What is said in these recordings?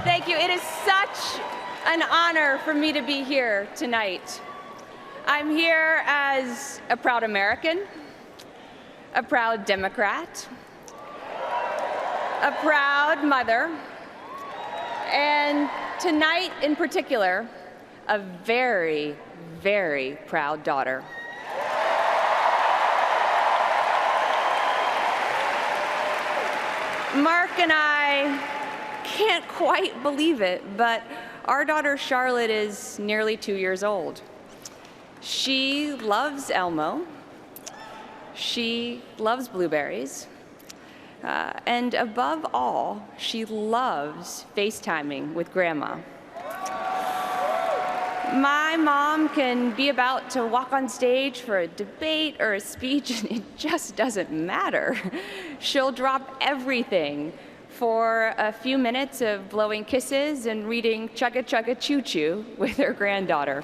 Thank you. It is such an honor for me to be here tonight. I'm here as a proud American, a proud Democrat, a proud mother, and tonight in particular, a very, very proud daughter. Mark and I can't quite believe it, but our daughter Charlotte is nearly 2 years old. She loves Elmo, she loves blueberries, and above all, she loves FaceTiming with Grandma. My mom can be about to walk on stage for a debate or a speech, and it just doesn't matter. She'll drop everything for a few minutes of blowing kisses and reading Chugga Chugga Choo Choo with her granddaughter.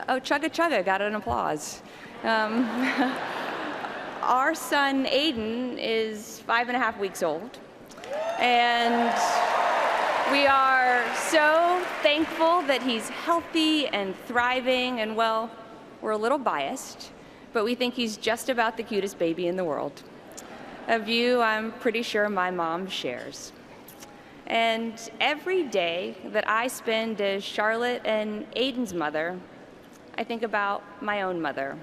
Oh, Chugga Chugga got an applause. Our son Aiden is 5.5 weeks old, and we are so thankful that he's healthy and thriving, and well, we're a little biased, but we think he's just about the cutest baby in the world. A view I'm pretty sure my mom shares. And every day that I spend as Charlotte and Aiden's mother, I think about my own mother.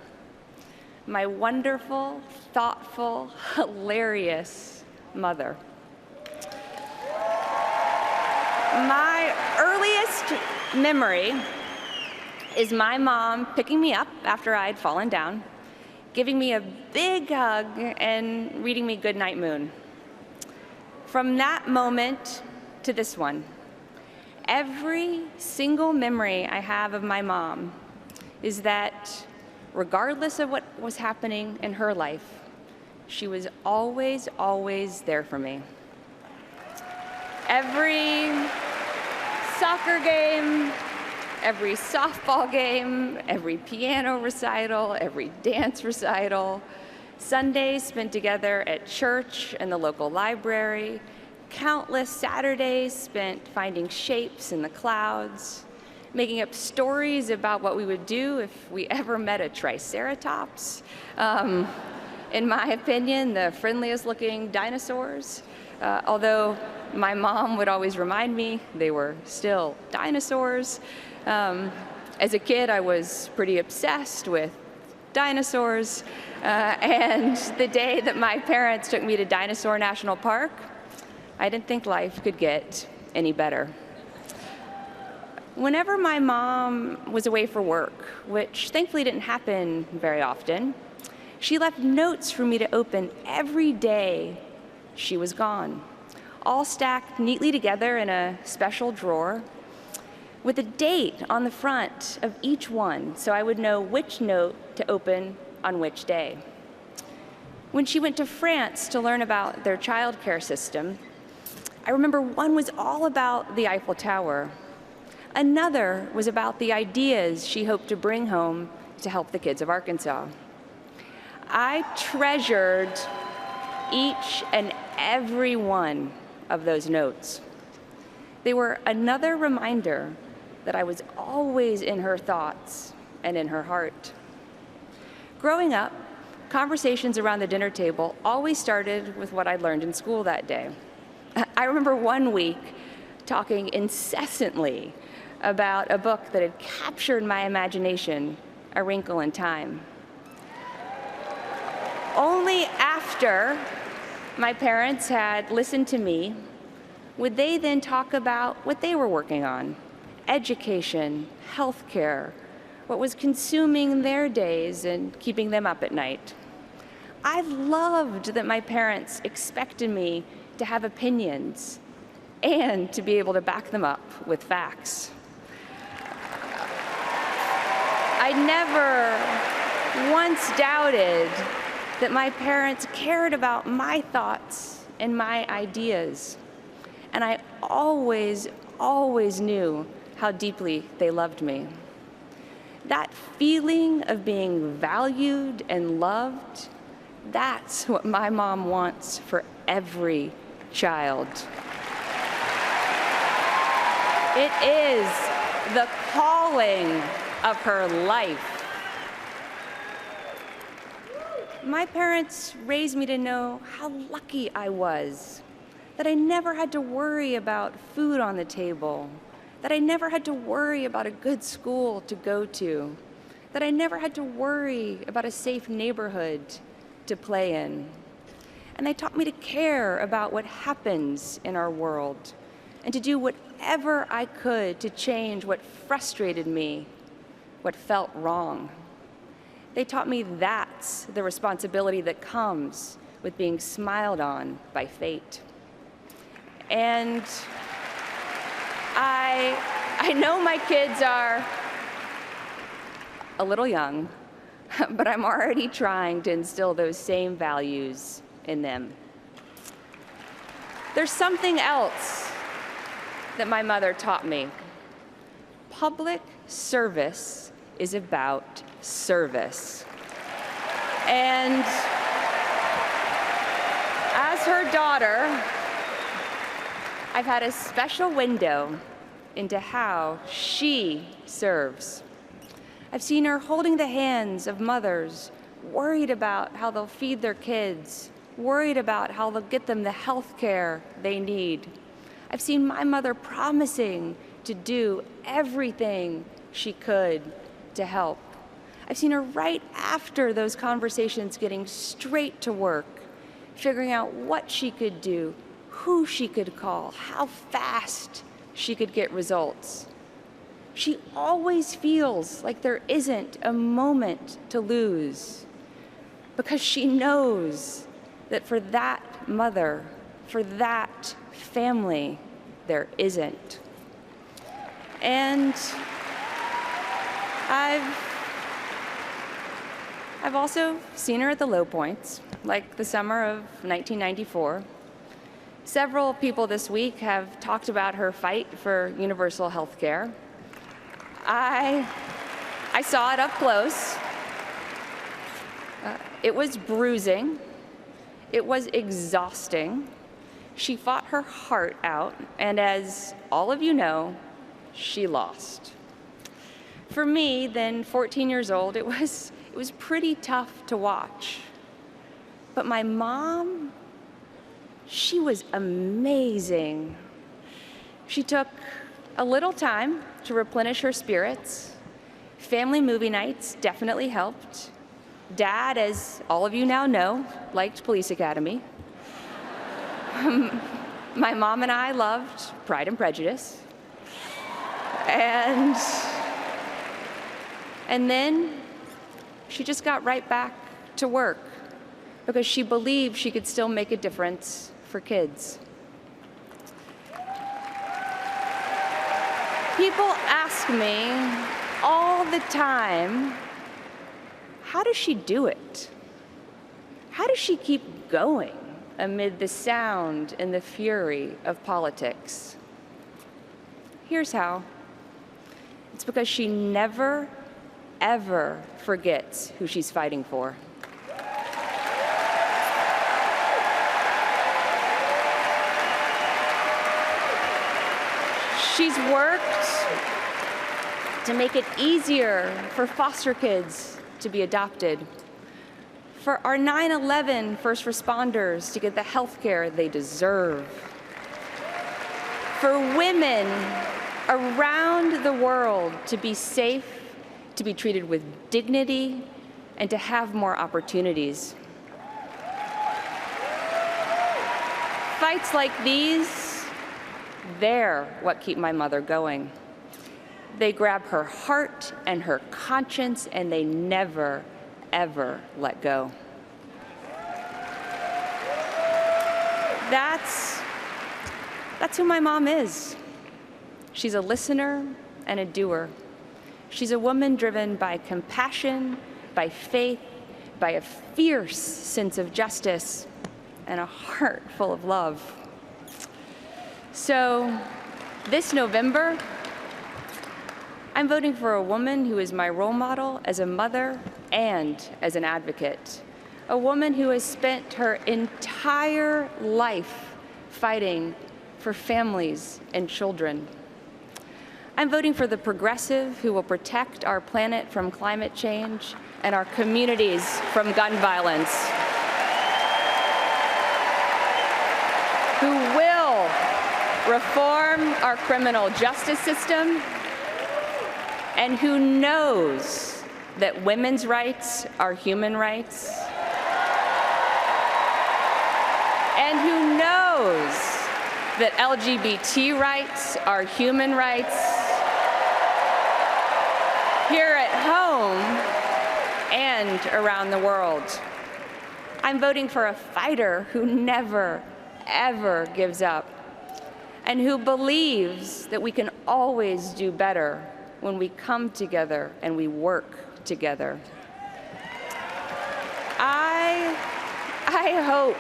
My wonderful, thoughtful, hilarious mother. My earliest memory is my mom picking me up after I'd fallen down, giving me a big hug, and reading me Goodnight Moon. From that moment to this one, every single memory I have of my mom is that regardless of what was happening in her life, she was always, always there for me. Every soccer game, every softball game, every piano recital, every dance recital, Sundays spent together at church and the local library, countless Saturdays spent finding shapes in the clouds, making up stories about what we would do if we ever met a triceratops. In my opinion, the friendliest looking dinosaurs, although my mom would always remind me they were still dinosaurs. As a kid, I was pretty obsessed with dinosaurs, and the day that my parents took me to Dinosaur National Park, I didn't think life could get any better. Whenever my mom was away for work, which thankfully didn't happen very often, she left notes for me to open every day she was gone, all stacked neatly together in a special drawer, with a date on the front of each one so I would know which note to open on which day. When she went to France to learn about their childcare system, I remember one was all about the Eiffel Tower. Another was about the ideas she hoped to bring home to help the kids of Arkansas. I treasured each and every one of those notes. They were another reminder that I was always in her thoughts and in her heart. Growing up, conversations around the dinner table always started with what I learned in school that day. I remember one week talking incessantly about a book that had captured my imagination, A Wrinkle in Time. Only after my parents had listened to me would they then talk about what they were working on: education, healthcare, what was consuming their days and keeping them up at night. I loved that my parents expected me to have opinions and to be able to back them up with facts. I never once doubted that my parents cared about my thoughts and my ideas. And I always, always knew how deeply they loved me. That feeling of being valued and loved, that's what my mom wants for every child. It is the calling of her life. My parents raised me to know how lucky I was, that I never had to worry about food on the table, that I never had to worry about a good school to go to, that I never had to worry about a safe neighborhood to play in. And they taught me to care about what happens in our world and to do whatever I could to change what frustrated me, what felt wrong. They taught me that's the responsibility that comes with being smiled on by fate. And I know my kids are a little young, but I'm already trying to instill those same values in them. There's something else that my mother taught me. Public service is about service. And as her daughter, I've had a special window into how she serves. I've seen her holding the hands of mothers, worried about how they'll feed their kids, worried about how they'll get them the health care they need. I've seen my mother promising to do everything she could to help. I've seen her right after those conversations getting straight to work, figuring out what she could do, who she could call, how fast she could get results. She always feels like there isn't a moment to lose because she knows that for that mother, for that family, there isn't. And I've also seen her at the low points, like the summer of 1994. Several people this week have talked about her fight for universal health care. I saw it up close. It was bruising. It was exhausting. She fought her heart out, and as all of you know, she lost. For me, then 14 years old, it was pretty tough to watch. But my mom, she was amazing. She took a little time to replenish her spirits. Family movie nights definitely helped. Dad, as all of you now know, liked Police Academy. My mom and I loved Pride and Prejudice. And then she just got right back to work because she believed she could still make a difference for kids. People ask me all the time, how does she do it? How does she keep going amid the sound and the fury of politics? Here's how. It's because she never, ever forgets who she's fighting for. She's worked to make it easier for foster kids to be adopted, for our 9/11 first responders to get the health care they deserve, for women around the world to be safe, to be treated with dignity, and to have more opportunities. Fights like these, they're what keep my mother going. They grab her heart and her conscience, and they never, ever let go. That's who my mom is. She's a listener and a doer. She's a woman driven by compassion, by faith, by a fierce sense of justice, and a heart full of love. So this November, I'm voting for a woman who is my role model as a mother and as an advocate. A woman who has spent her entire life fighting for families and children. I'm voting for the progressive who will protect our planet from climate change and our communities from gun violence, who will reform our criminal justice system, and who knows that women's rights are human rights, and who knows that LGBT rights are human rights here at home and around the world. I'm voting for a fighter who never, ever gives up, and who believes that we can always do better when we come together and we work together. I hope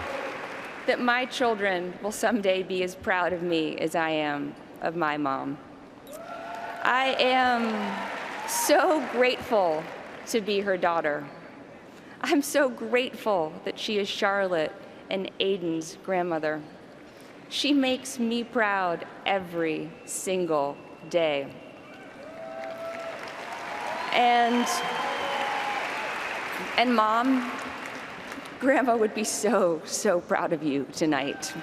that my children will someday be as proud of me as I am of my mom. I am so grateful to be her daughter. I'm so grateful that she is Charlotte and Aiden's grandmother. She makes me proud every single day. And Mom, Grandma would be so, so proud of you tonight.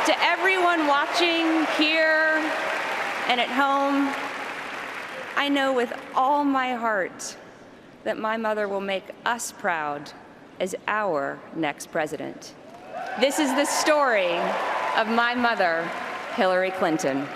To everyone watching here and at home, I know with all my heart that my mother will make us proud as our next president. This is the story of my mother, Hillary Clinton.